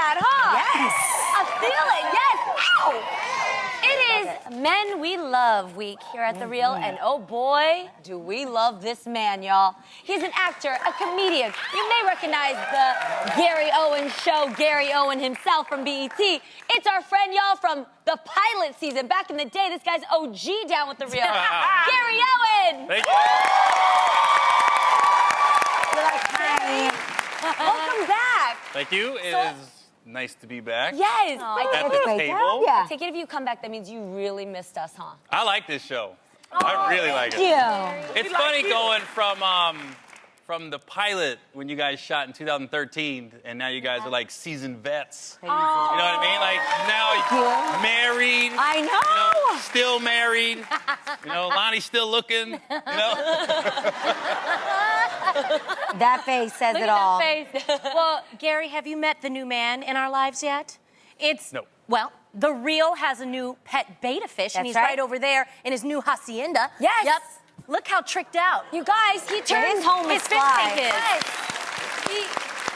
that, huh? Yes. I feel it, yes. Ow! It is Men We Love Week here at The Real, and oh boy, do we love this man, y'all. He's an actor, a comedian. You may recognize the Gary Owen show, Gary Owen himself from BET. It's our friend, y'all, from the pilot season. Back in the day, this guy's OG down with The Real. Gary Owen! Thank you. Welcome back. Thank you. It is nice to be back. Yes. At this table. I take it if you come back, that means you really missed us, huh? I like this show. I really like it. Thank you. It's funny going from the pilot when you guys shot in 2013, and now you guys are like seasoned vets. You know what I mean? Like now married. I know. You know, still married. You know, Lonnie's still looking. You know. That face says Look it at all. that face. Well, Gary, have you met the new man in our lives yet? No. Well, The Real has a new pet beta fish, and he's right over there in his new hacienda. Yes. Yep. Look how tricked out. You guys, he turns His home His is fish fly. tank is.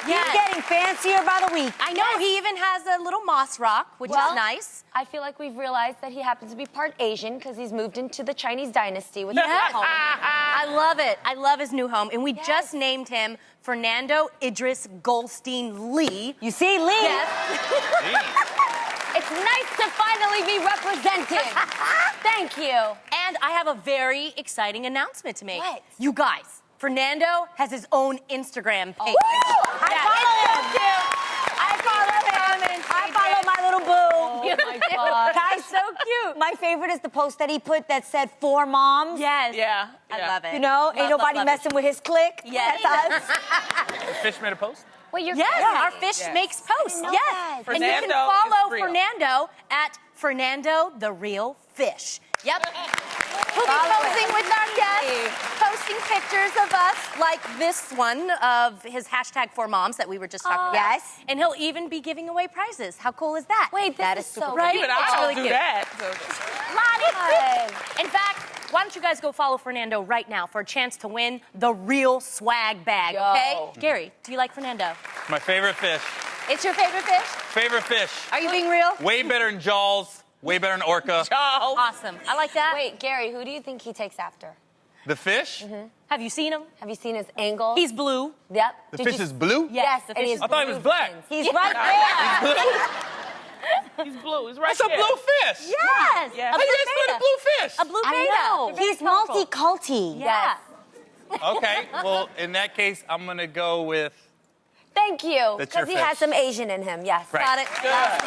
He's getting fancier by the week. I know, he even has a little moss rock, which is nice. I feel like we've realized that he happens to be part Asian because he's moved into the Chinese dynasty with his home. I love it. I love his new home. And we just named him Fernando Idris Goldstein Lee. You see, Lee? Yes. It's nice to finally be represented. Thank you. And I have a very exciting announcement to make. What? You guys, Fernando has his own Instagram page. I follow my little boo. Oh my God. Guys, so cute. My favorite is the post that he put that said 4 moms. Yes. Yeah. I love it. You know, ain't nobody love messing with his clique. Yes. That's us. The fish made a post? Wait, you're Yes, kidding. our fish makes posts. know Yes. that. And you can Fernando follow is real. Fernando at Fernando the Real Fish. Yep. He'll be Follow posing with our guests, posting pictures of us, like this one of his hashtag 4moms that we were just talking about. Yes. And he'll even be giving away prizes. How cool is that? Wait, That this is is super so Right? Even It's I really don't do cute. that. Good. In fact, why don't you guys go follow Fernando right now for a chance to win the real swag bag, okay? Gary, do you like Fernando? My favorite fish. It's your favorite fish? Favorite fish. Are you being real? Way better than Jaws. Way better than Orca. Oh. Awesome. I like that. Wait, Gary, who do you think he takes after? The fish? Have you seen him? Have you seen his angle? He's blue. Yep. The fish is blue? Yes, the and fish he is has I thought he was blue black. fins. He's right there. He's blue. He's right That's a there. blue fish. Yes. Yeah. A How blue you guys beta. put a blue fish? A blue beta. I know. They're very He's colorful. multi-culty. Yeah. Okay, well, in that case, I'm going to go with... Thank you. That's your Because he has fish. some Asian in him, yes. Right. Got it.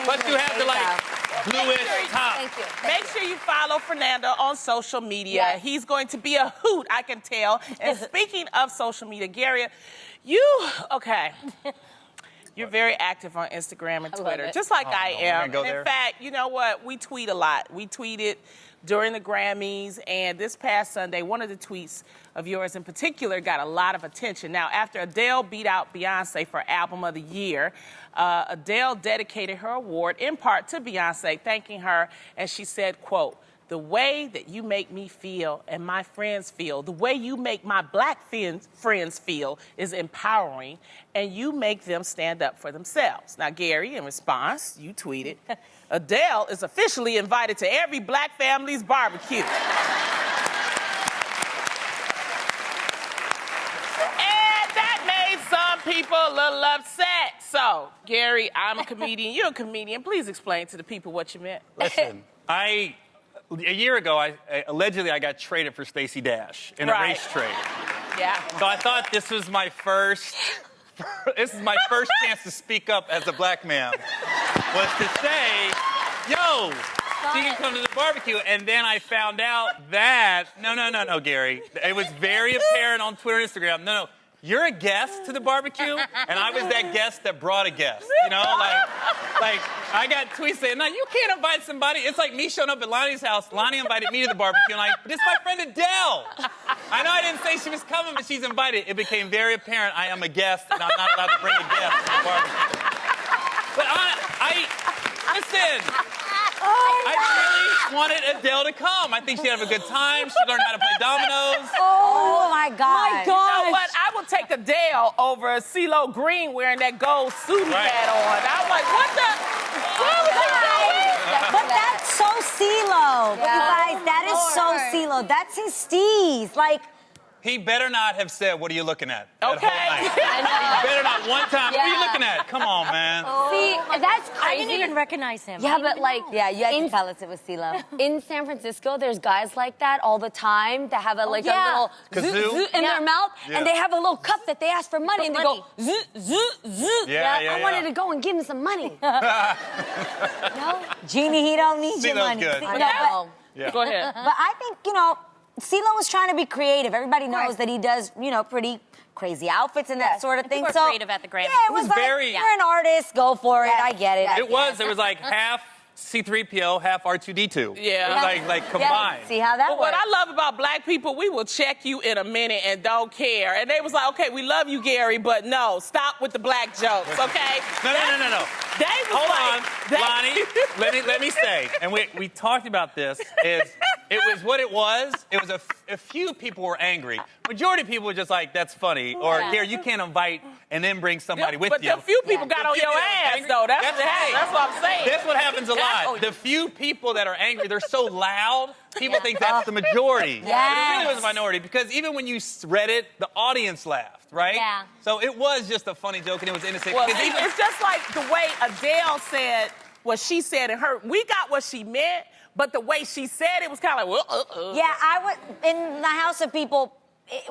But you have the, like, bluish top. Thank you. Make sure you follow Fernando on social media. Yes. He's going to be a hoot, I can tell. And speaking of social media, Gary, okay. You're very active on Instagram and Twitter, it. just like I no, we're am. gonna go And there. in fact, you know what? We tweet a lot. We tweeted during the Grammys, and this past Sunday, one of the tweets of yours in particular got a lot of attention. Now, after Adele beat out Beyoncé for Album of the Year, Adele dedicated her award in part to Beyoncé, thanking her, and she said, quote, "The way that you make me feel and my friends feel, the way you make my black friends feel is empowering, and you make them stand up for themselves." Now, Gary, in response, you tweeted, "Adele is officially invited to every black family's barbecue." And that made some people a little upset. So, Gary, I'm a comedian. You're a comedian. Please explain to the people what you meant. Listen, a year ago, allegedly I got traded for Stacey Dash in a Right. race trade. Yeah. So I thought this was my first chance to speak up as a black man, was to say, yo, she can come to the barbecue. And then I found out that, no, Gary. It was very apparent on Twitter and Instagram. No, you're a guest to the barbecue, and I was that guest that brought a guest. You know, like I got tweets saying, no, you can't invite somebody. It's like me showing up at Lonnie's house. Lonnie invited me to the barbecue, and but this is my friend Adele. I know I didn't say she was coming, but she's invited. It became very apparent I am a guest, and I'm not allowed to bring a guest to the barbecue. But listen. I really wanted Adele to come. I think she'd have a good time. She'd learn how to play dominoes. Oh, my God. You know what? I will would take Adele over CeeLo Green wearing that gold suit he had on. I was like, what the? What was he doing? But that's so CeeLo. But you guys, that is so CeeLo. That's his steez. Like, He better not have said, "What are you looking at?" that Okay. whole night. He better not one time. What are you looking at? Come on, man. See, that's crazy. I didn't even recognize him. Yeah, but like, yeah, you had to tell us it was CeeLo. in San Francisco, there's guys like that all the time that have a like a little Kazoo? zoo in their mouth, Yeah. and they have a little cup that they ask for money, and they go zoo, zoo, zoo. Yeah. I wanted to go and give him some money. No, Genie, he don't need your CeeLo's money. good. No, no. Yeah. Go ahead. but I think, CeeLo was trying to be creative. Everybody knows that he does, pretty crazy outfits and that sort of thing. people are creative at the Grammys. Yeah, it was like, very- you're an artist, go for it. I get it. It was like half C-3PO, half R2-D2. Yeah. It was like combined. See how that But works. what I love about black people, we will check you in a minute and don't care. And they was like, okay, we love you, Gary, but no, stop with the black jokes, okay? No. They was Hold like, on, Lonnie. let me say, and we talked about this. It was what it was. It was a few people were angry. Majority of people were just like, "That's funny," or "Here, you can't invite and then bring somebody with but you." the few people got The on few your people that were ass, angry, though. That's what I'm saying. That's what happens a lot. The few people that are angry, they're so loud. People think that's the majority. But it really was a minority because even when you read it, the audience laughed, right? Yeah. So it was just a funny joke and it was innocent. Well, 'Cause even- it's just like the way Adele said what she said in her. We got what she meant, but the way she said it was kind of like, Yeah, I was in the House of People.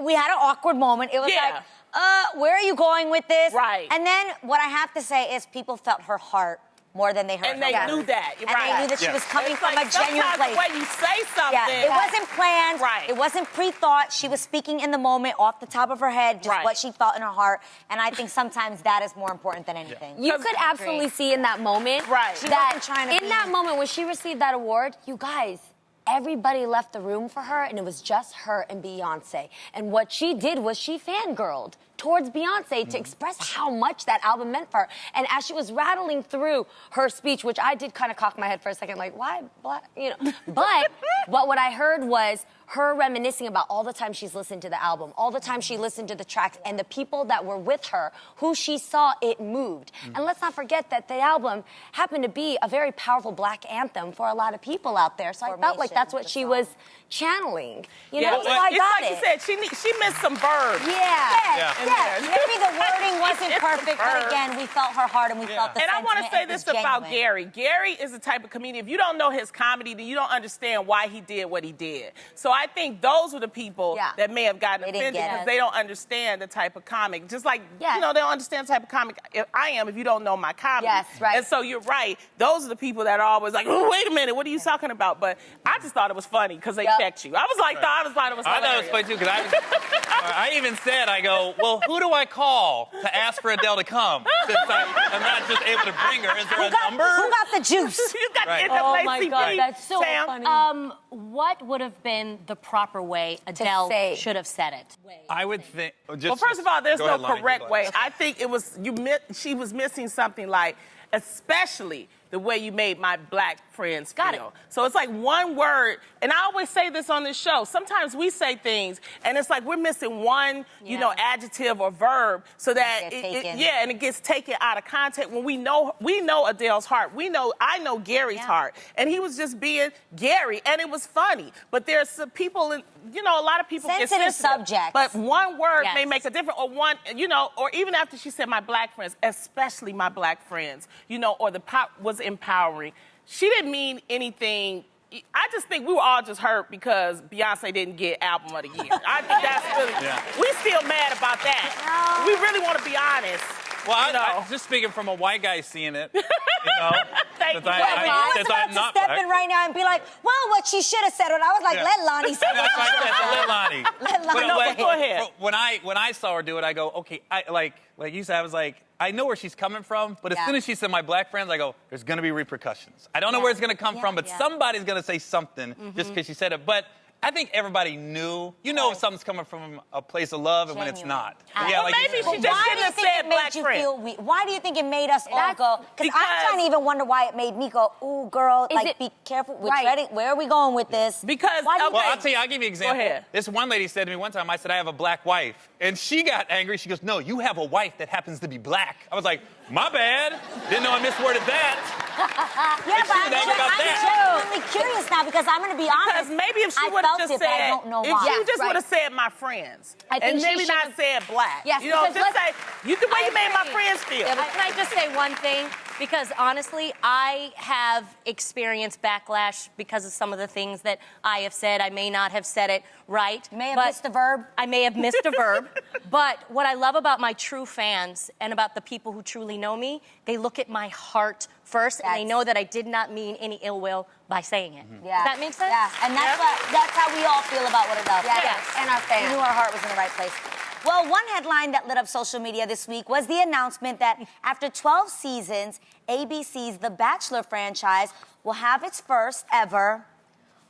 We had an awkward moment. It was Yeah. like, where are you going with this? Right. And then what I have to say is people felt her heart more than they heard and her they words. knew that. And right. they knew that she Yeah. was coming It's from like a genuine sometimes place. the way you say something. Yeah, it wasn't planned. Right. It wasn't pre-thought. She was speaking in the moment, off the top of her head, just Right. what she felt in her heart. And I think sometimes that is more important than anything. You could absolutely see in that moment Right. She that wasn't trying to in be- that moment when she received that award, you guys, everybody left the room for her, and it was just her and Beyonce. And what she did was she fangirled towards Beyonce to express how much that album meant for her. And as she was rattling through her speech, which I did kind of cock my head for a second, like, why, Black? But what I heard was her reminiscing about all the time she's listened to the album, all the time she listened to the tracks, and the people that were with her, who she saw it moved. And let's not forget that the album happened to be a very powerful Black anthem for a lot of people out there. So I felt like that's what she was channeling. You know, so I it's got like it. you said, she missed some verbs. Yeah. Yeah. Maybe the wording wasn't perfect, but Verbs. again, we felt her heart and we felt the And I want to sentiment, say and it was this about genuine. Gary. Gary is the type of comedian, if you don't know his comedy, then you don't understand why he did what he did. So I think those are the people that may have gotten They didn't offended get because it. they don't understand the type of comic. Just like, Yeah. they don't understand the type of comic I am if you don't know my comedy. Yes, right. And so you're right. Those are the people that are always like, oh, wait a minute, what are you talking about? But I just thought it was funny because they checked you. I was like, I just thought it was I hilarious. thought it was funny too because I even said, I go, well, who do I call to ask for Adele to come? Since I'm not just able to bring her. Is there a number? Who got the juice? You got Right. the NAACP. Oh my God, that's so Sam. funny. What would have been the proper way Adele say. should have said it? I would think. Well, first of all, there's go no ahead, Lonnie, correct good way. luck. I think it was she was missing something like, especially the way you made my black friends feel. Got it. So it's like one word, and I always say this on this show. Sometimes we say things, and it's like we're missing one, adjective or verb, so that Get taken. and it gets taken out of context. When we know Adele's heart, I know Gary's heart, and he was just being Gary, and it was funny. But there's some people, a lot of people get Sensitive sensitive. subjects. But one word may Yes. make a difference, or one, or even after she said my black friends, especially my black friends, or the pop was empowering. She didn't mean anything. I just think we were all just hurt because Beyonce didn't get Album of the Year. I think that's really, we still mad about that. We really want to be honest. Well, I just speaking from a white guy seeing it, Thank since you. I- Yeah, but I was since about I'm to not step black. in right now and be like, well, what she should have said. And I was like, Yeah. let Lonnie say And it. that's why I said, so let Lonnie. Let Lonnie No, say go it. ahead. When I saw her do it, I go, okay, like you said, I was like, I know where she's coming from, but as soon as she said my black friends, I go, there's gonna be repercussions. I don't know where it's gonna come from, but somebody's gonna say something just because she said it. But I think everybody knew. You know if something's coming from a place of love and when it's Genuine. not. Well, maybe she just shouldn't have said black friend. Why do you think it made us all go? Because I'm trying to even wonder why it made me go, ooh, girl, be careful. We're treading. Where are we going with this? Because, well, I'll tell you, I'll give you an example. Go ahead. This one lady said to me one time, I said, I have a black wife. And she got angry. She goes, no, you have a wife that happens to be black. I was like, my bad. Didn't know I misworded that. Yeah, but I'm genuinely curious now because I'm going to be honest. Because maybe if she would have just said, I don't know if why. you just would have said my friends, and maybe not said black. Yes, you know, just say the way you made my friends feel. Yeah, but can I just say one thing? Because honestly, I have experienced backlash because of some of the things that I have said. I may not have said it right. You may have missed a verb. I may have missed a verb. But what I love about my true fans and about the people who truly know me, they look at my heart first, and they know that I did not mean any ill will by saying it. Yeah. Does that make sense? Yeah, and that's how we all feel about what Adele said. Yes. And our fans. We knew our heart was in the right place. Well, one headline that lit up social media this week was the announcement that after 12 seasons, ABC's The Bachelor franchise will have its first ever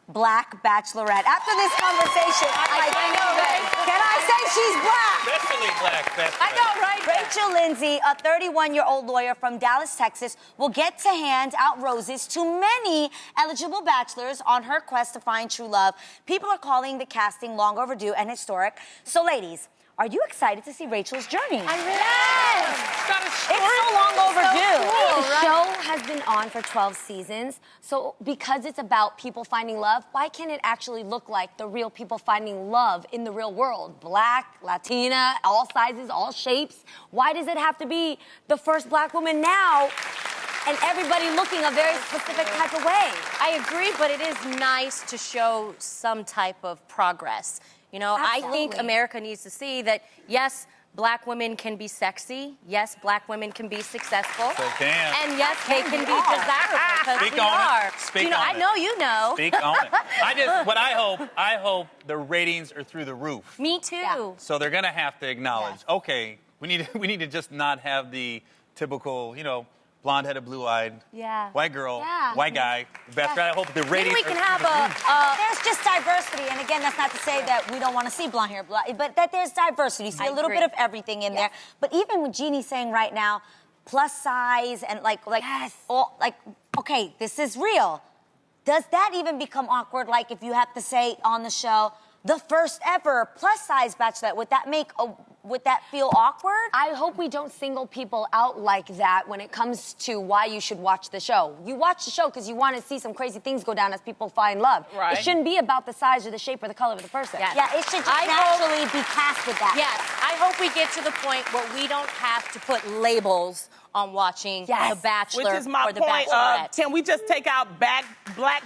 Black Bachelorette. After this conversation, I know, right? Can I say she's black? Definitely black. I know, right? Rachel Lindsay, a 31-year-old lawyer from Dallas, Texas, will get to hand out roses to many eligible bachelors on her quest to find true love. People are calling the casting long overdue and historic. So, ladies, are you excited to see Rachel's journey? I'm really. It's so long overdue. The show has been on for 12 seasons, so because it's about people finding love, why can't it actually look like the real people finding love in the real world? Black, Latina, all sizes, all shapes. Why does it have to be the first black woman now and everybody looking a very specific type of way? I agree, but it is nice to show some type of progress. You know, Absolutely. I think America needs to see that, yes, black women can be sexy. Yes, black women can be successful. They can. And yes, they can be desirable because Speak we on are. it. Speak you know, on I it. know you know. Speak on it. I hope the ratings are through the roof. Me too. Yeah. So they're gonna have to acknowledge, okay, we need to just not have the typical, blonde-headed, blue-eyed, white girl, white guy. Bachelorette. I hope the ratings. Maybe we can are have There's just diversity, and again, that's not to say that we don't want to see blonde hair, but that there's diversity. See a little bit of everything in there. But even with Jeannie's saying right now, plus size and okay, this is real. Does that even become awkward? Like if you have to say on the show, the first ever plus size bachelorette, would that feel awkward? I hope we don't single people out like that when it comes to why you should watch the show. You watch the show because you want to see some crazy things go down as people find love. Right. It shouldn't be about the size or the shape or the color of the person. Yes. Yeah, it should just naturally be cast with that. Yes, I hope we get to the point where we don't have to put labels on watching The Bachelor Which is my or The point. Bachelorette. Can we just take out Black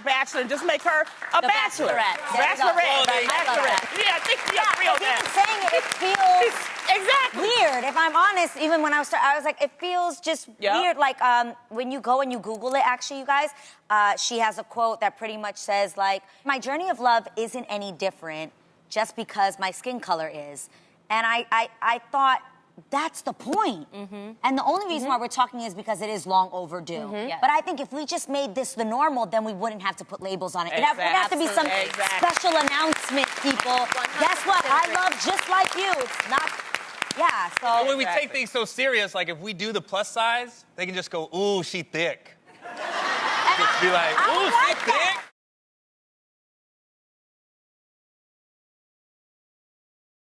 Bachelor and just make her a The Bachelor? Bachelorette. Bachelorette. There you go. Bachelorette. Yeah, I think she's real Even now. saying it feels Exactly. weird. If I'm honest, even when I was like, it feels just weird. Like when you go and you Google it, actually, you guys, she has a quote that pretty much says like, my journey of love isn't any different just because my skin color is. And I thought, that's the point. And the only reason why we're talking is because it is long overdue. But I think if we just made this the normal, then we wouldn't have to put labels on it. It would have to be some special announcement, people. Guess what? I love just like you. It's not, so. Well, when we take things so serious, like if we do the plus size, they can just go, ooh, she thick. Just be like, ooh, she thick.